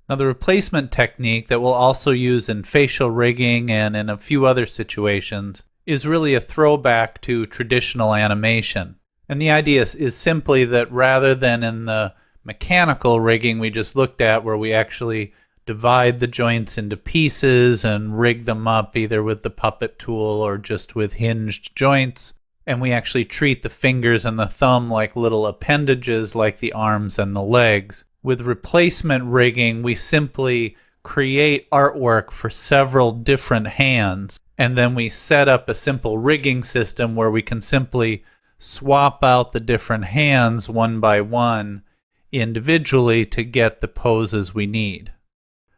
Now the replacement technique that we'll also use in facial rigging and in a few other situations is really a throwback to traditional animation. And the idea is simply that rather than in the mechanical rigging we just looked at, where we actually divide the joints into pieces and rig them up either with the puppet tool or just with hinged joints, and we actually treat the fingers and the thumb like little appendages like the arms and the legs. With replacement rigging, we simply create artwork for several different hands, and then we set up a simple rigging system where we can simply swap out the different hands one by one individually to get the poses we need.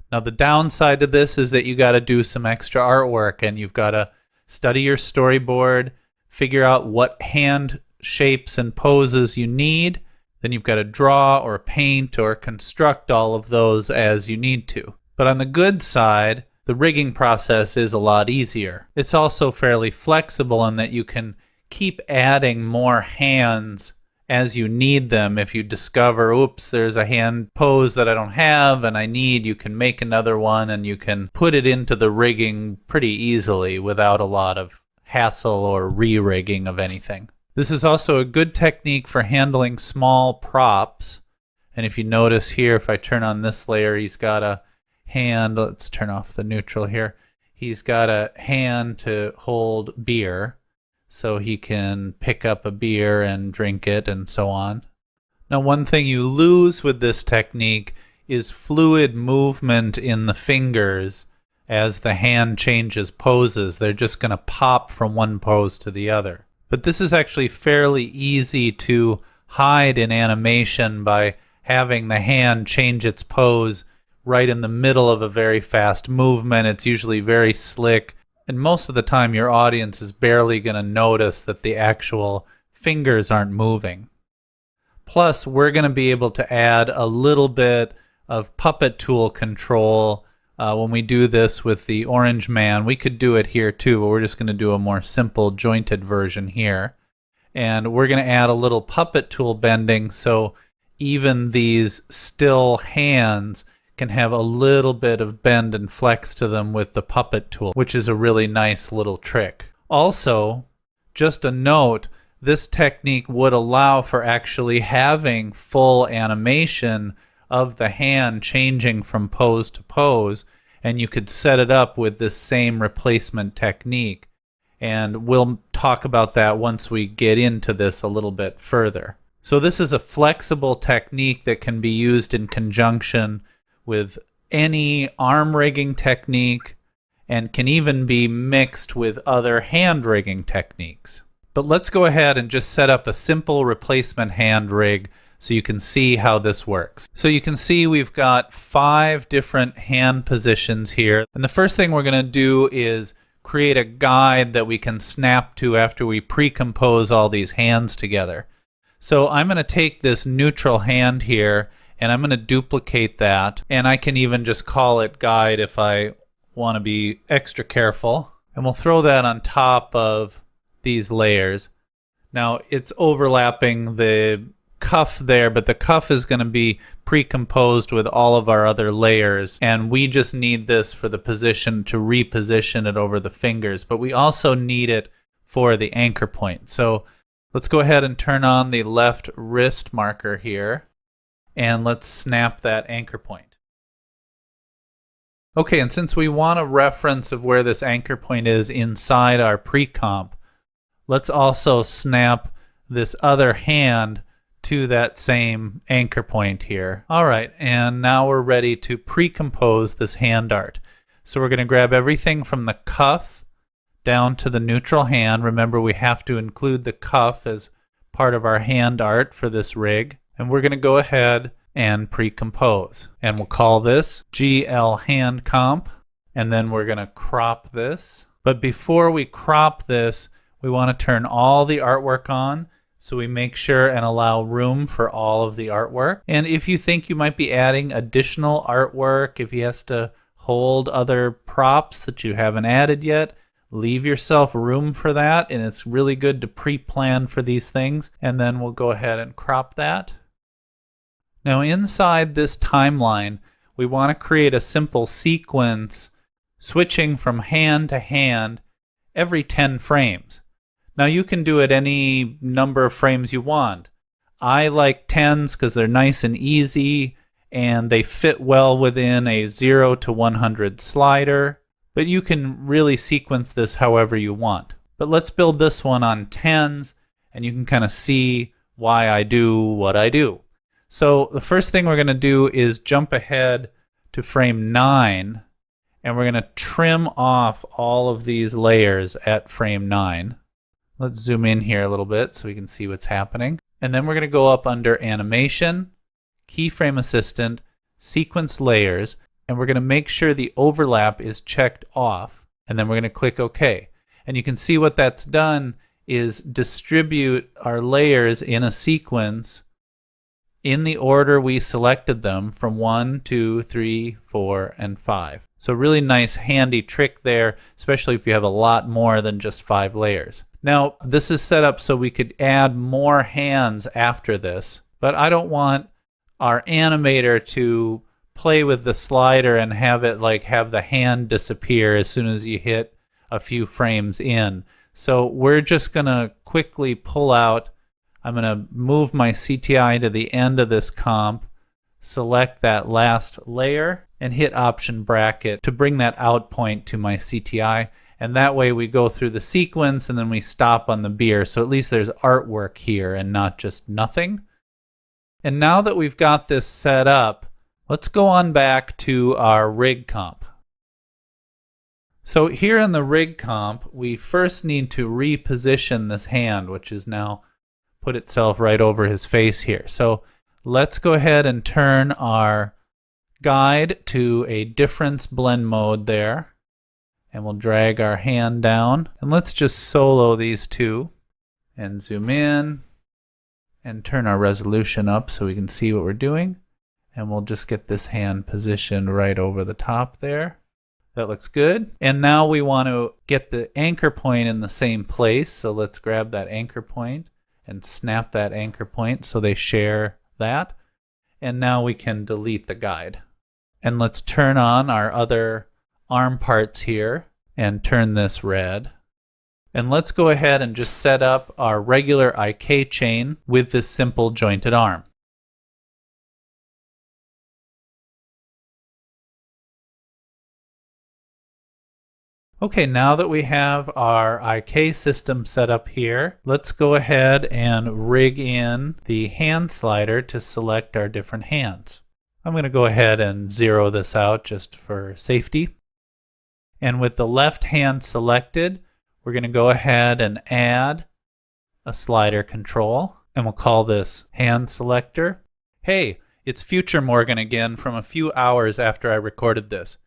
Now the downside to this is that you got to do some extra artwork, and you've got to study your storyboard, figure out what hand shapes and poses you need, then you've got to draw or paint or construct all of those as you need to. But on the good side, the rigging process is a lot easier. It's also fairly flexible in that you can keep adding more hands as you need them. If you discover, oops, there's a hand pose that I don't have and I need, you can make another one and you can put it into the rigging pretty easily without a lot of hassle or re-rigging of anything. This is also a good technique for handling small props. And if you notice here, if I turn on this layer, he's got a hand. Let's turn off the neutral here. He's got a hand to hold beer, so he can pick up a beer and drink it and so on. Now one thing you lose with this technique is fluid movement in the fingers as the hand changes poses. They're just going to pop from one pose to the other. But this is actually fairly easy to hide in animation by having the hand change its pose right in the middle of a very fast movement. It's usually very slick, and most of the time your audience is barely going to notice that the actual fingers aren't moving. Plus, we're going to be able to add a little bit of puppet tool control when we do this with the Orange Man. We could do it here too, but we're just going to do a more simple jointed version here. And we're going to add a little puppet tool bending so even these still hands can have a little bit of bend and flex to them with the puppet tool, which is a really nice little trick. Also, just a note, this technique would allow for actually having full animation of the hand changing from pose to pose, and you could set it up with this same replacement technique. And we'll talk about that once we get into this a little bit further. So this is a flexible technique that can be used in conjunction with any arm rigging technique and can even be mixed with other hand rigging techniques. But let's go ahead and just set up a simple replacement hand rig so you can see how this works. So you can see we've got 5 different hand positions here. And the first thing we're going to do is create a guide that we can snap to after we pre-compose all these hands together. So I'm going to take this neutral hand here and I'm going to duplicate that, and I can even just call it guide if I want to be extra careful. And we'll throw that on top of these layers. Now it's overlapping the cuff there, but the cuff is going to be pre-composed with all of our other layers, and we just need this for the position to reposition it over the fingers, but we also need it for the anchor point. So let's go ahead and turn on the left wrist marker here, and let's snap that anchor point. Okay, and since we want a reference of where this anchor point is inside our pre-comp, let's also snap this other hand to that same anchor point here. Alright, and now we're ready to pre-compose this hand art. So we're going to grab everything from the cuff down to the neutral hand. Remember, we have to include the cuff as part of our hand art for this rig. And we're going to go ahead and pre-compose. And we'll call this GL Hand Comp. And then we're going to crop this. But before we crop this, we want to turn all the artwork on, so we make sure and allow room for all of the artwork. And if you think you might be adding additional artwork, if he has to hold other props that you haven't added yet, leave yourself room for that, and it's really good to pre-plan for these things. And then we'll go ahead and crop that. Now inside this timeline, we want to create a simple sequence switching from hand to hand every 10 frames. Now you can do it any number of frames you want. I like 10s because they're nice and easy and they fit well within a 0 to 100 slider, but you can really sequence this however you want. But let's build this one on 10s, and you can kind of see why I do what I do. So the first thing we're going to do is jump ahead to frame 9, and we're going to trim off all of these layers at frame 9. Let's zoom in here a little bit so we can see what's happening. And then we're going to go up under Animation, Keyframe Assistant, Sequence Layers, and we're going to make sure the overlap is checked off, and then we're going to click OK. And you can see what that's done is distribute our layers in a sequence in the order we selected them from 1, 2, 3, 4, and 5. So really nice handy trick there, especially if you have a lot more than just 5 layers. Now this is set up so we could add more hands after this, but I don't want our animator to play with the slider and have it have the hand disappear as soon as you hit a few frames in. So we're just going to quickly pull out. I'm going to move my CTI to the end of this comp, select that last layer, and hit Option bracket to bring that out point to my CTI. And that way we go through the sequence and then we stop on the beer. So at least there's artwork here and not just nothing. And now that we've got this set up, let's go on back to our rig comp. So here in the rig comp, we first need to reposition this hand, which is now put itself right over his face here. So let's go ahead and turn our guide to a difference blend mode there. And we'll drag our hand down. And let's just solo these two and zoom in and turn our resolution up so we can see what we're doing. And we'll just get this hand positioned right over the top there. That looks good. And now we want to get the anchor point in the same place. So let's grab that anchor point and snap that anchor point so they share that. And now we can delete the guide. And let's turn on our other arm parts here and turn this red. And let's go ahead and just set up our regular IK chain with this simple jointed arm. Okay, now that we have our IK system set up here, let's go ahead and rig in the hand slider to select our different hands. I'm going to go ahead and zero this out just for safety. And with the left hand selected, we're going to go ahead and add a slider control, and we'll call this hand selector. Hey, it's Future Morgan again from a few hours after I recorded this.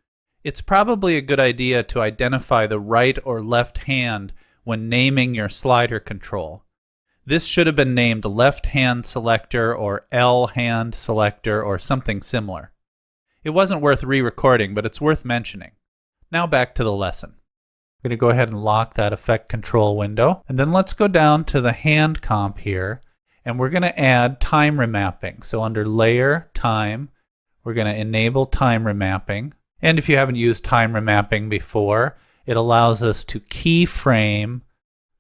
It's probably a good idea to identify the right or left hand when naming your slider control. This should have been named left hand selector or L hand selector or something similar. It wasn't worth re-recording, but it's worth mentioning. Now back to the lesson. I'm going to go ahead and lock that effect control window, and then let's go down to the hand comp here, and we're going to add time remapping. So under Layer, Time, we're going to enable time remapping. And if you haven't used time remapping before, it allows us to keyframe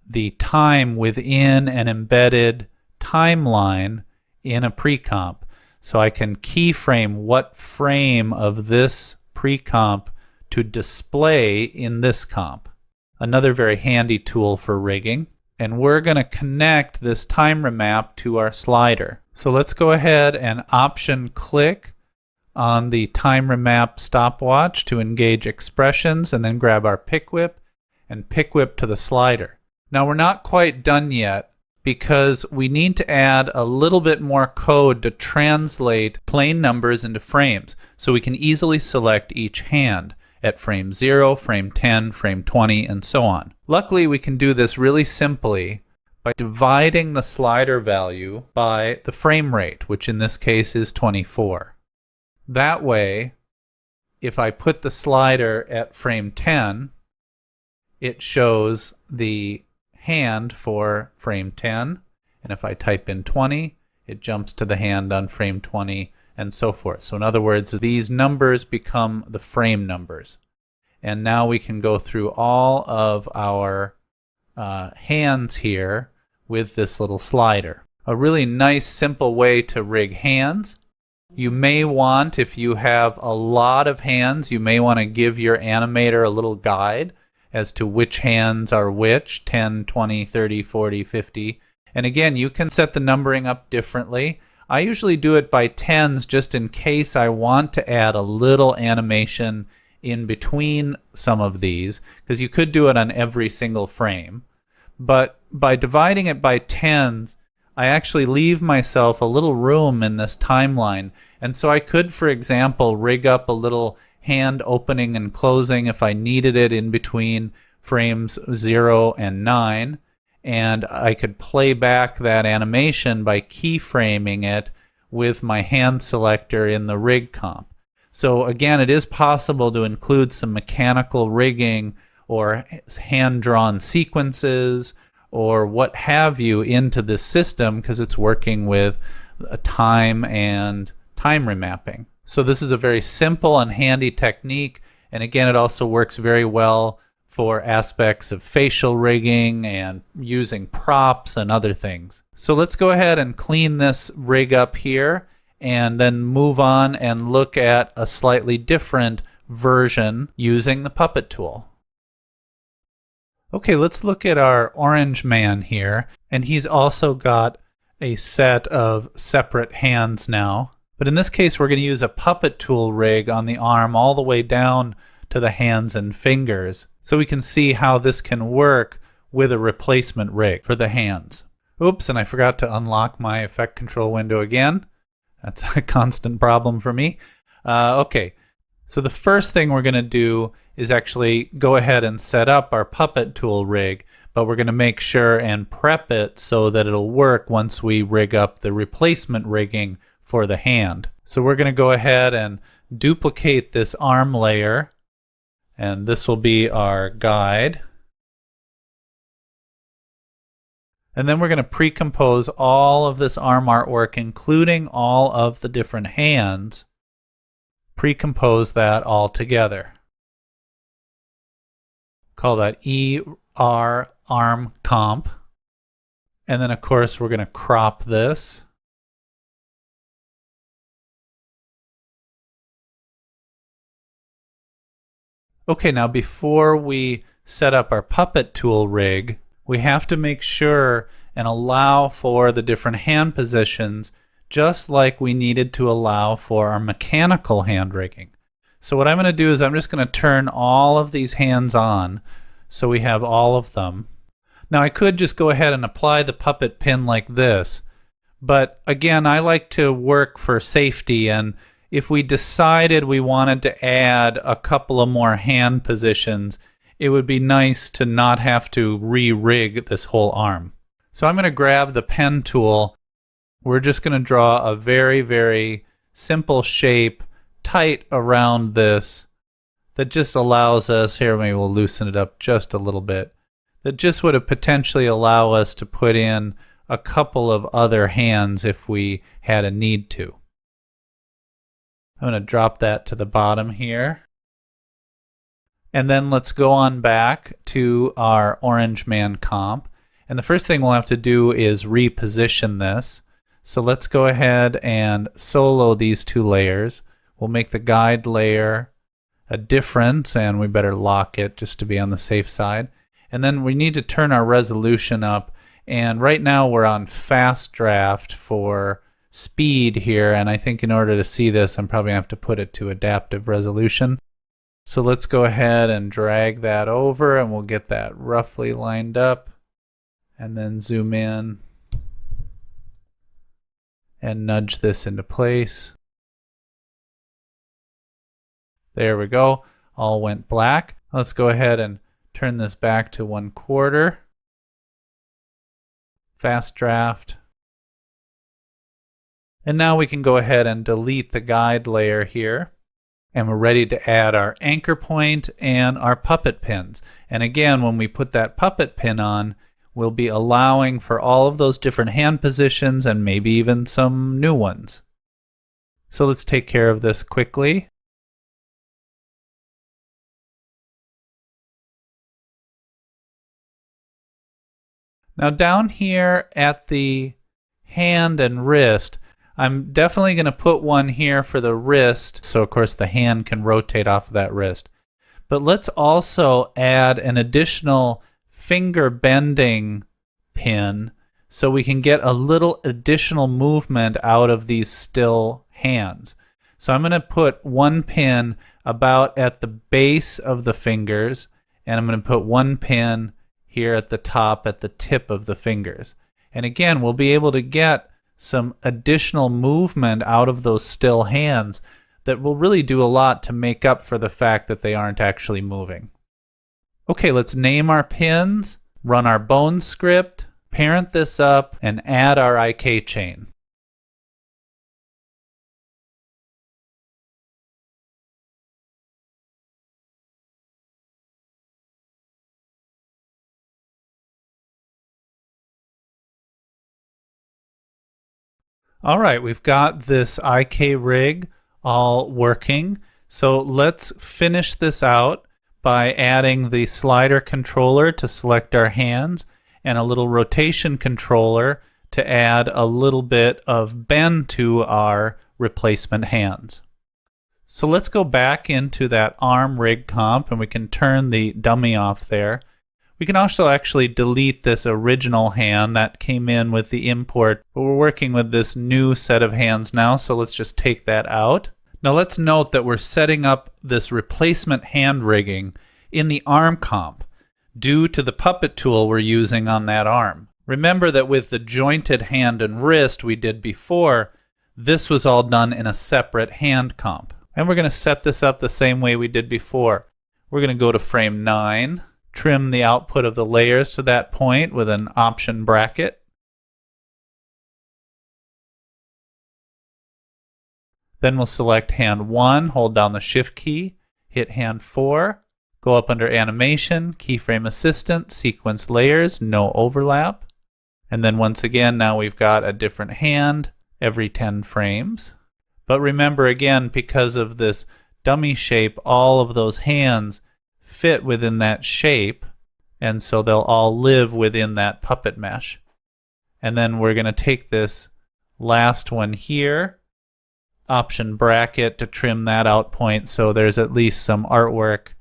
the time within an embedded timeline in a pre-comp. So I can keyframe what frame of this pre-comp to display in this comp. Another very handy tool for rigging. And we're going to connect this time remap to our slider. So let's go ahead and Option click on the time remap stopwatch to engage expressions, and then grab our pick whip and pick whip to the slider. Now we're not quite done yet because we need to add a little bit more code to translate plain numbers into frames so we can easily select each hand at frame 0, frame 10, frame 20, and so on. Luckily we can do this really simply by dividing the slider value by the frame rate, which in this case is 24. That way, if I put the slider at frame 10, it shows the hand for frame 10, and if I type in 20, it jumps to the hand on frame 20, and so forth. So in other words, these numbers become the frame numbers. And now we can go through all of our hands here with this little slider. A really nice simple way to rig hands. You may want, if you have a lot of hands, you may want to give your animator a little guide as to which hands are which, 10, 20, 30, 40, 50. And again, you can set the numbering up differently. I usually do it by tens just in case I want to add a little animation in between some of these, because you could do it on every single frame. But by dividing it by tens, I actually leave myself a little room in this timeline. And so I could, for example, rig up a little hand opening and closing if I needed it in between frames 0 and 9. And I could play back that animation by keyframing it with my hand selector in the rig comp. So again, it is possible to include some mechanical rigging or hand-drawn sequences or what have you into this system because it's working with a time and time remapping. So this is a very simple and handy technique, and again it also works very well for aspects of facial rigging and using props and other things. So let's go ahead and clean this rig up here and then move on and look at a slightly different version using the puppet tool. Okay, let's look at our orange man here, and he's also got a set of separate hands now. But in this case, we're going to use a puppet tool rig on the arm all the way down to the hands and fingers, so we can see how this can work with a replacement rig for the hands. Oops, and I forgot to unlock my effect control window again. That's a constant problem for me. Okay, so the first thing we're going to do is actually go ahead and set up our puppet tool rig, but we're going to make sure and prep it so that it'll work once we rig up the replacement rigging for the hand. So we're going to go ahead and duplicate this arm layer, and this will be our guide. And then we're going to pre-compose all of this arm artwork, including all of the different hands. Pre-compose that all together. Call that ER arm comp. And then of course we're going to crop this. Okay, now before we set up our puppet tool rig, we have to make sure and allow for the different hand positions just like we needed to allow for our mechanical hand rigging. So what I'm going to do is I'm just going to turn all of these hands on so we have all of them. Now I could just go ahead and apply the puppet pin like this, but again I like to work for safety, and if we decided we wanted to add a couple of more hand positions, it would be nice to not have to re-rig this whole arm. So I'm going to grab the pen tool. We're just going to draw a very, very simple shape tight around this that just allows us, here maybe we'll loosen it up just a little bit, that just would potentially allow us to put in a couple of other hands if we had a need to. I'm going to drop that to the bottom here. And then let's go on back to our Orange Man comp. And the first thing we'll have to do is reposition this. So let's go ahead and solo these two layers. We'll make the guide layer a difference, and we better lock it just to be on the safe side. And then we need to turn our resolution up. And right now we're on fast draft for speed here, and I think in order to see this I'm probably going to have to put it to adaptive resolution. So let's go ahead and drag that over, and we'll get that roughly lined up, and then zoom in and nudge this into place. There we go, all went black. Let's go ahead and turn this back to 1/4. Fast draft. And now we can go ahead and delete the guide layer here. And we're ready to add our anchor point and our puppet pins. And again, when we put that puppet pin on, we'll be allowing for all of those different hand positions and maybe even some new ones. So let's take care of this quickly. Now down here at the hand and wrist, I'm definitely going to put one here for the wrist, so of course the hand can rotate off of that wrist. But let's also add an additional finger bending pin so we can get a little additional movement out of these still hands. So I'm going to put one pin about at the base of the fingers, and I'm going to put one pin here at the top at the tip of the fingers. And again, we'll be able to get some additional movement out of those still hands that will really do a lot to make up for the fact that they aren't actually moving. Okay, let's name our pins, run our bone script, parent this up, and add our IK chain. Alright, we've got this IK rig all working. So let's finish this out by adding the slider controller to select our hands and a little rotation controller to add a little bit of bend to our replacement hands. So let's go back into that arm rig comp and we can turn the dummy off there. We can also actually delete this original hand that came in with the import, but we're working with this new set of hands now, so let's just take that out. Now let's note that we're setting up this replacement hand rigging in the arm comp due to the puppet tool we're using on that arm. Remember that with the jointed hand and wrist we did before, this was all done in a separate hand comp. And we're going to set this up the same way we did before. We're going to go to frame 9. Trim the output of the layers to that point with an option bracket. Then we'll select hand 1, hold down the shift key, hit hand 4, go up under animation, keyframe assistant, sequence layers, no overlap. And then once again, now we've got a different hand every 10 frames. But remember again, because of this dummy shape, all of those hands fit within that shape, and so they'll all live within that puppet mesh. And then we're going to take this last one here, option bracket to trim that out point so there's at least some artwork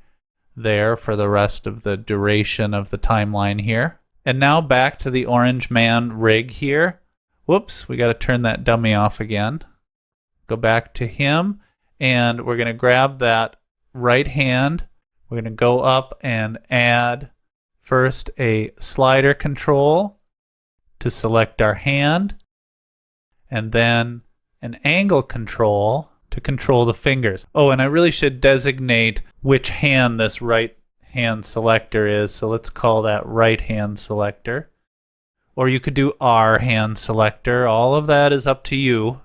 there for the rest of the duration of the timeline here. And now back to the Orange Man rig here. Whoops, we got to turn that dummy off again. Go back to him, and we're going to grab that right hand. We're going to go up and add first a slider control to select our hand, and then an angle control to control the fingers. Oh, and I really should designate which hand this right hand selector is, so let's call that right hand selector. Or you could do R hand selector. All of that is up to you.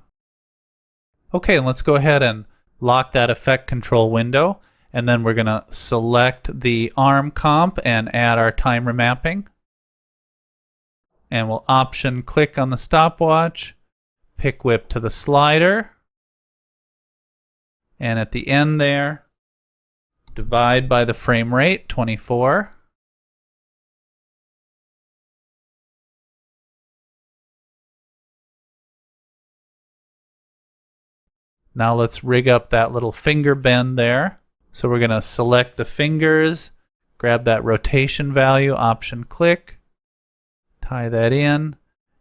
Okay, and let's go ahead and lock that effect control window. And then we're going to select the arm comp and add our time remapping. And we'll option click on the stopwatch, pick whip to the slider, and at the end there, divide by the frame rate, 24. Now let's rig up that little finger bend there. So we're going to select the fingers, grab that rotation value, option click, tie that in,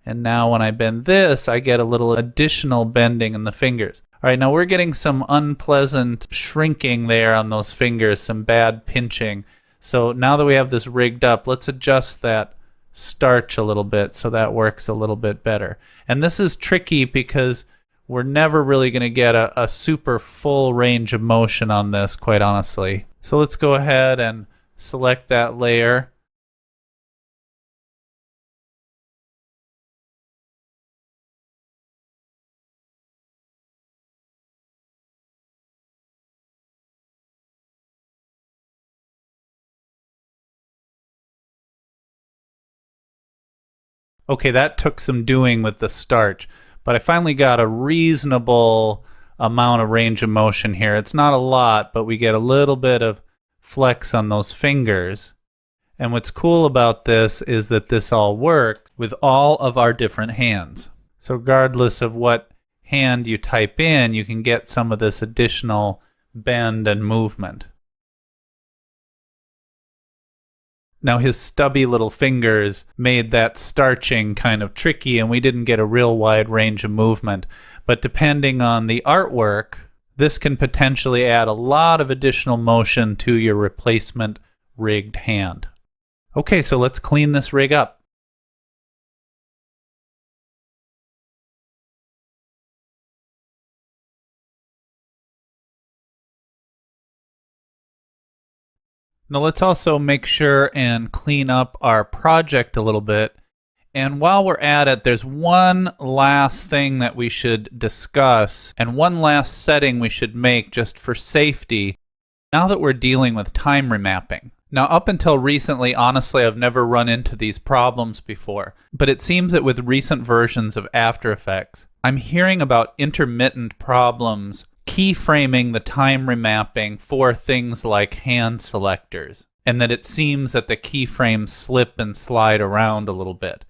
and now when I bend this, I get a little additional bending in the fingers. Alright, now we're getting some unpleasant shrinking there on those fingers, some bad pinching. So now that we have this rigged up, let's adjust that starch a little bit so that works a little bit better. And this is tricky because we're never really going to get a super full range of motion on this, quite honestly. So let's go ahead and select that layer. Okay, that took some doing with the starch, but I finally got a reasonable amount of range of motion here. It's not a lot, but we get a little bit of flex on those fingers. And what's cool about this is that this all works with all of our different hands. So regardless of what hand you type in, you can get some of this additional bend and movement. Now his stubby little fingers made that starching kind of tricky, and we didn't get a real wide range of movement. But depending on the artwork, this can potentially add a lot of additional motion to your replacement rigged hand. Okay, so let's clean this rig up. Now let's also make sure and clean up our project a little bit. And while we're at it, there's one last thing that we should discuss and one last setting we should make just for safety now that we're dealing with time remapping. Now up until recently, honestly, I've never run into these problems before, but it seems that with recent versions of After Effects, I'm hearing about intermittent problems keyframing the time remapping for things like hand selectors, and that it seems that the keyframes slip and slide around a little bit.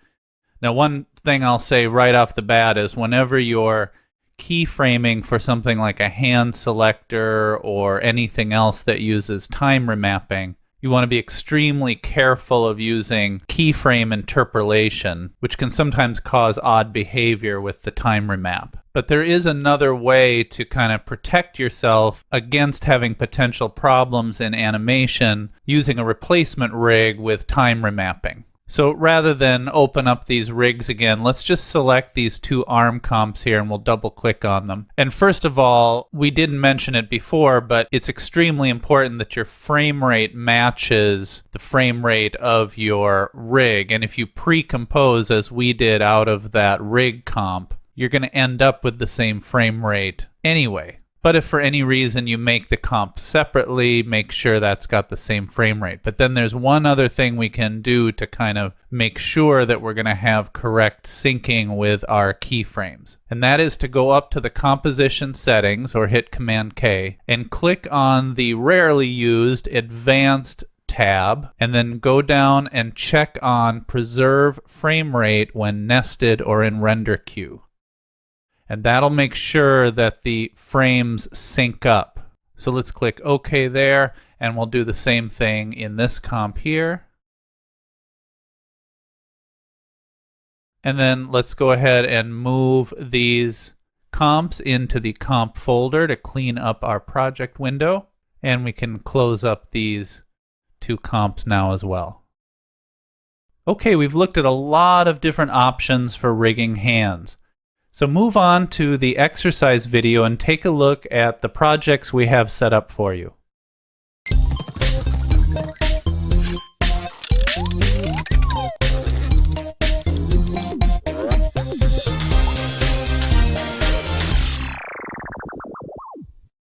Now one thing I'll say right off the bat is whenever you're keyframing for something like a hand selector or anything else that uses time remapping, you want to be extremely careful of using keyframe interpolation, which can sometimes cause odd behavior with the time remap. But there is another way to kind of protect yourself against having potential problems in animation using a replacement rig with time remapping. So rather than open up these rigs again, let's just select these two arm comps here and we'll double click on them. And first of all, we didn't mention it before, but it's extremely important that your frame rate matches the frame rate of your rig. And if you pre-compose, as we did out of that rig comp, you're going to end up with the same frame rate anyway. But if for any reason you make the comp separately, make sure that's got the same frame rate. But then there's one other thing we can do to kind of make sure that we're going to have correct syncing with our keyframes. And that is to go up to the composition settings or hit Command K and click on the rarely used Advanced tab, and then go down and check on Preserve Frame Rate when nested or in render queue. And that'll make sure that the frames sync up. So let's click OK there, and we'll do the same thing in this comp here. And then let's go ahead and move these comps into the comp folder to clean up our project window. And we can close up these two comps now as well. Okay, we've looked at a lot of different options for rigging hands. So move on to the exercise video and take a look at the projects we have set up for you.